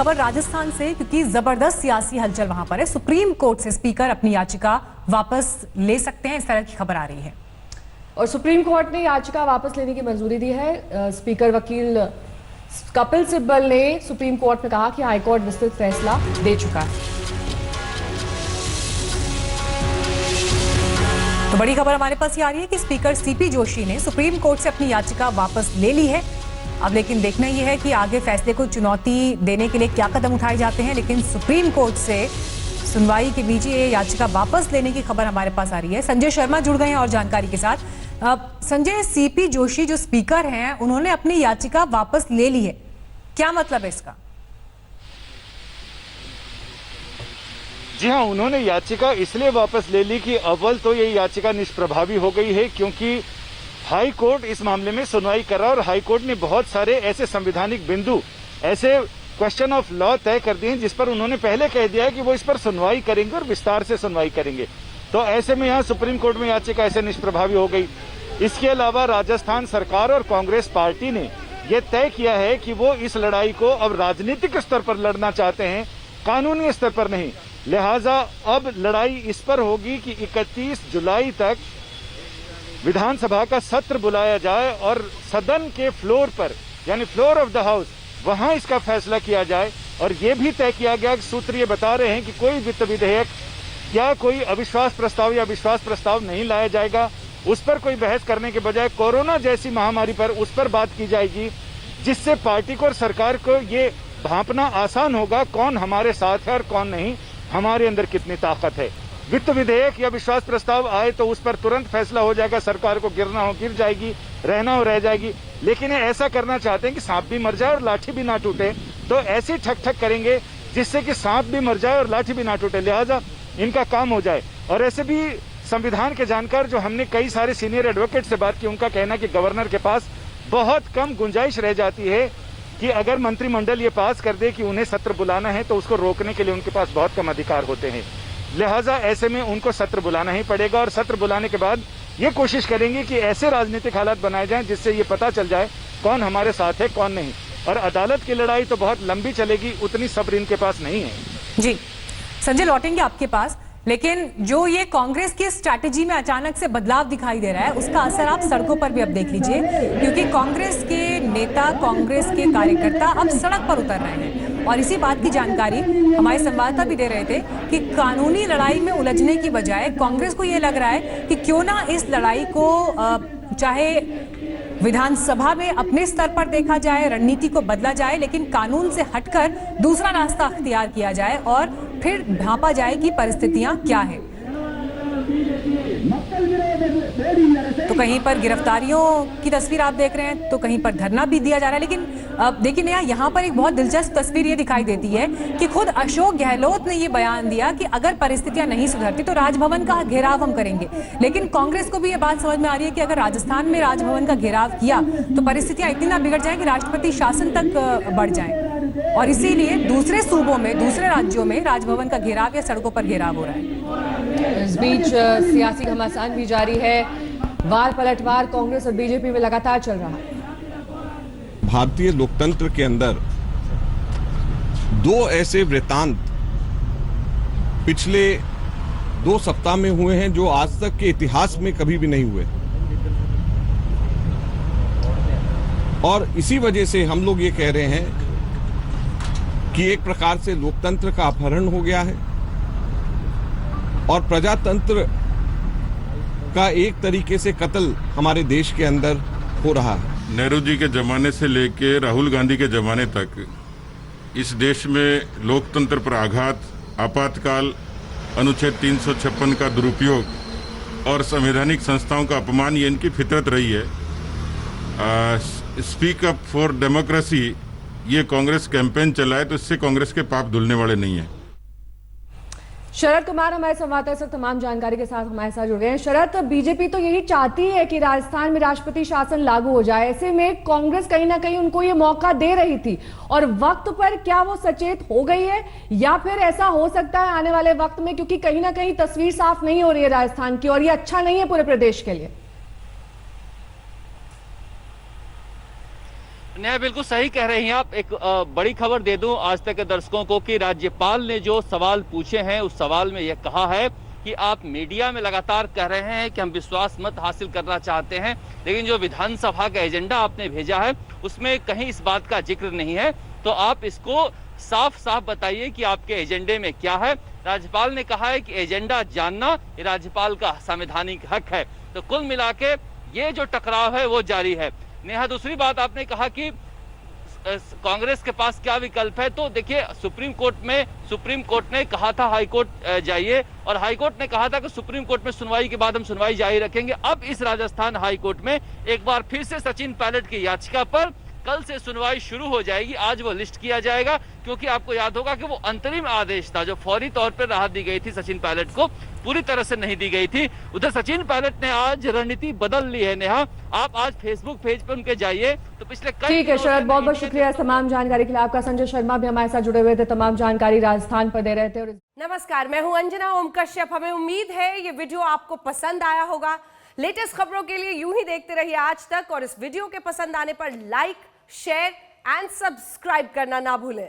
खबर राजस्थान से, क्योंकि जबरदस्त सियासी हलचल वहां पर है। सुप्रीम कोर्ट से स्पीकर अपनी याचिका वापस ले सकते हैं, इस तरह की खबर आ रही है। और सुप्रीम कोर्ट ने याचिका वापस लेने की मंजूरी दी है। स्पीकर वकील कपिल सिब्बल ने सुप्रीम कोर्ट में कहा कि हाईकोर्ट विस्तृत फैसला दे चुका है। तो बड़ी खबर हमारे पास ये आ रही है कि स्पीकर सीपी जोशी ने सुप्रीम कोर्ट से अपनी याचिका वापस ले ली है। अब लेकिन देखना यह है कि आगे फैसले को चुनौती देने के लिए क्या कदम उठाए जाते हैं। लेकिन सुप्रीम कोर्ट से सुनवाई के बीच ये याचिका वापस लेने की खबर हमारे पास आ रही है। संजय शर्मा जुड़ गए हैं और जानकारी के साथ। संजय, सीपी जोशी जो स्पीकर हैं, उन्होंने अपनी याचिका वापस ले ली है, क्या मतलब है इसका? जी हाँ, उन्होंने याचिका इसलिए वापस ले ली कि अव्वल तो ये याचिका निष्प्रभावी हो गई है, क्योंकि हाई कोर्ट इस मामले में सुनवाई कर रहा है और हाई कोर्ट ने बहुत सारे ऐसे संवैधानिक बिंदु, ऐसे क्वेश्चन ऑफ लॉ तय कर दिए हैं जिस पर उन्होंने पहले कह दिया है कि वो इस पर सुनवाई करेंगे और विस्तार से सुनवाई करेंगे। तो ऐसे में यहाँ सुप्रीम कोर्ट में याचिका ऐसे निष्प्रभावी हो गई। इसके अलावा राजस्थान सरकार और कांग्रेस पार्टी ने यह तय किया है कि वो इस लड़ाई को अब राजनीतिक स्तर पर लड़ना चाहते हैं, कानूनी स्तर पर नहीं। लिहाजा अब लड़ाई इस पर होगी कि 31 जुलाई तक विधानसभा का सत्र बुलाया जाए और सदन के फ्लोर पर, यानी फ्लोर ऑफ द हाउस, वहां इसका फैसला किया जाए। और ये भी तय किया गया कि सूत्र ये बता रहे हैं कि कोई वित्त विधेयक या कोई अविश्वास प्रस्ताव या विश्वास प्रस्ताव नहीं लाया जाएगा। उस पर कोई बहस करने के बजाय कोरोना जैसी महामारी पर उस पर बात की जाएगी, जिससे पार्टी को और सरकार को ये भांपना आसान होगा कौन हमारे साथ है और कौन नहीं, हमारे अंदर कितनी ताकत है। वित्त विधेयक या विश्वास प्रस्ताव आए तो उस पर तुरंत फैसला हो जाएगा, सरकार को गिरना हो गिर जाएगी, रहना हो रह जाएगी। लेकिन ये ऐसा करना चाहते हैं कि सांप भी मर जाए और लाठी भी ना टूटे, तो ऐसी ठक ठक करेंगे जिससे कि सांप भी मर जाए और लाठी भी ना टूटे, लिहाजा इनका काम हो जाए। और ऐसे भी संविधान के जानकार जो हमने कई सारे सीनियर एडवोकेट से बात की, उनका कहना है कि गवर्नर के पास बहुत कम गुंजाइश रह जाती है कि अगर मंत्रिमंडल ये पास कर दे कि उन्हें सत्र बुलाना है तो उसको रोकने के लिए उनके पास बहुत कम अधिकार होते हैं। लिहाजा ऐसे में उनको सत्र बुलाना ही पड़ेगा और सत्र बुलाने के बाद ये कोशिश करेंगे कि ऐसे राजनीतिक हालात बनाए जाएं जिससे ये पता चल जाए कौन हमारे साथ है कौन नहीं। और अदालत की लड़ाई तो बहुत लंबी चलेगी, उतनी सब्र इनके पास नहीं है। जी संजय, लौटेंगे आपके पास, लेकिन जो ये कांग्रेस की स्ट्रैटेजी में अचानक से बदलाव दिखाई दे रहा है, उसका असर आप सड़कों पर भी अब देख लीजिए, क्योंकि कांग्रेस के नेता, कांग्रेस के कार्यकर्ता अब सड़क पर उतर रहे हैं। और इसी बात की जानकारी हमारे संवाददाता भी दे रहे थे कि कानूनी लड़ाई में उलझने की बजाय कांग्रेस को ये लग रहा है कि क्यों ना इस लड़ाई को चाहे विधानसभा में अपने स्तर पर देखा जाए, रणनीति को बदला जाए, लेकिन कानून से हटकर दूसरा रास्ता अख्तियार किया जाए और फिर भांपा जाए कि परिस्थितियां क्या है। तो कहीं पर गिरफ्तारियों की तस्वीर आप देख रहे हैं, तो कहीं पर धरना भी दिया जा रहा है। लेकिन देखिए नया, यहाँ पर एक बहुत दिलचस्प तस्वीर ये दिखाई देती है कि खुद अशोक गहलोत ने ये बयान दिया कि अगर परिस्थितियां नहीं सुधरती तो राजभवन का घेराव हम करेंगे। लेकिन कांग्रेस को भी ये बात समझ में आ रही है कि अगर राजस्थान में राजभवन का घेराव किया तो परिस्थितियां इतनी ना बिगड़ जाए कि राष्ट्रपति शासन तक बढ़ जाए, और इसीलिए दूसरे सूबों में, दूसरे राज्यों में राजभवन का घेराव या सड़कों पर घेराव हो रहा है। इस बीच सियासी घमासान भी जारी है। वार पलटवार कांग्रेस और बीजेपी में लगातार चल रहा है। भारतीय लोकतंत्र के अंदर दो ऐसे वृतांत पिछले 2 सप्ताह में हुए हैं जो आज तक के इतिहास में कभी भी नहीं हुए, और इसी वजह से हम लोग ये कह रहे हैं कि एक प्रकार से लोकतंत्र का अपहरण हो गया है और प्रजातंत्र का एक तरीके से कत्ल हमारे देश के अंदर हो रहा है। नेहरू जी के जमाने से लेके राहुल गांधी के जमाने तक इस देश में लोकतंत्र पर आघात, आपातकाल, अनुच्छेद 356 का दुरुपयोग और संवैधानिक संस्थाओं का अपमान, ये इनकी फितरत रही है। स्पीक अप फॉर डेमोक्रेसी ये कांग्रेस कैंपेन चलाए तो इससे कांग्रेस के पाप धुलने वाले नहीं है। शरद कुमार हमारे संवाददाता से तमाम जानकारी के साथ हमारे साथ जुड़ गए हैं। शरद, बीजेपी तो यही चाहती है कि राजस्थान में राष्ट्रपति शासन लागू हो जाए, ऐसे में कांग्रेस कहीं ना कहीं उनको ये मौका दे रही थी और वक्त पर क्या वो सचेत हो गई है, या फिर ऐसा हो सकता है आने वाले वक्त में, क्योंकि कहीं ना कहीं तस्वीर साफ नहीं हो रही है राजस्थान की और ये अच्छा नहीं है पूरे प्रदेश के लिए। नेहा बिल्कुल सही कह रही हैं आप। एक बड़ी खबर दे दूं आज तक के दर्शकों को कि राज्यपाल ने जो सवाल पूछे हैं उस सवाल में यह कहा है कि आप मीडिया में लगातार कह रहे हैं कि हम विश्वास मत हासिल करना चाहते हैं, लेकिन जो विधानसभा का एजेंडा आपने भेजा है उसमें कहीं इस बात का जिक्र नहीं है, तो आप इसको साफ साफ बताइए कि आपके एजेंडे में क्या है। राज्यपाल ने कहा है कि एजेंडा जानना ये राज्यपाल का संवैधानिक हक है। तो कुल मिला के ये जो टकराव है वो जारी है। नेहा, दूसरी बात आपने कहा कि कांग्रेस के पास क्या विकल्प है, तो देखिए सुप्रीम कोर्ट ने कहा था हाई कोर्ट जाइए, और हाई कोर्ट ने कहा था कि सुप्रीम कोर्ट में सुनवाई के बाद हम सुनवाई जारी रखेंगे। अब इस राजस्थान हाई कोर्ट में एक बार फिर से सचिन पायलट की याचिका पर कल से सुनवाई शुरू हो जाएगी। आज वो लिस्ट किया जाएगा, क्योंकि आपको याद होगा कि वो अंतरिम आदेश था जो फौरी तौर पर राहत दी गई थी सचिन पायलट को, पूरी तरह से नहीं दी गई थी। उधर सचिन पायलट ने आज रणनीति बदल ली है। नेहा, आप आज फेसबुक पेज पर उनके जाइए तो पिछले कई ठीक है शरद, बहुत बहुत शुक्रिया इस तमाम जानकारी के लिए आपका। संजय शर्मा भी हमारे साथ जुड़े हुए थे, तमाम जानकारी राजस्थान पर दे रहे थे। नमस्कार, मैं हूं अंजना ओम कश्यप। हमें उम्मीद है ये वीडियो आपको पसंद आया होगा। लेटेस्ट खबरों के लिए यूं ही देखते रहिए आज तक, और इस वीडियो के पसंद आने पर लाइक, शेयर एंड सब्सक्राइब करना ना भूलें।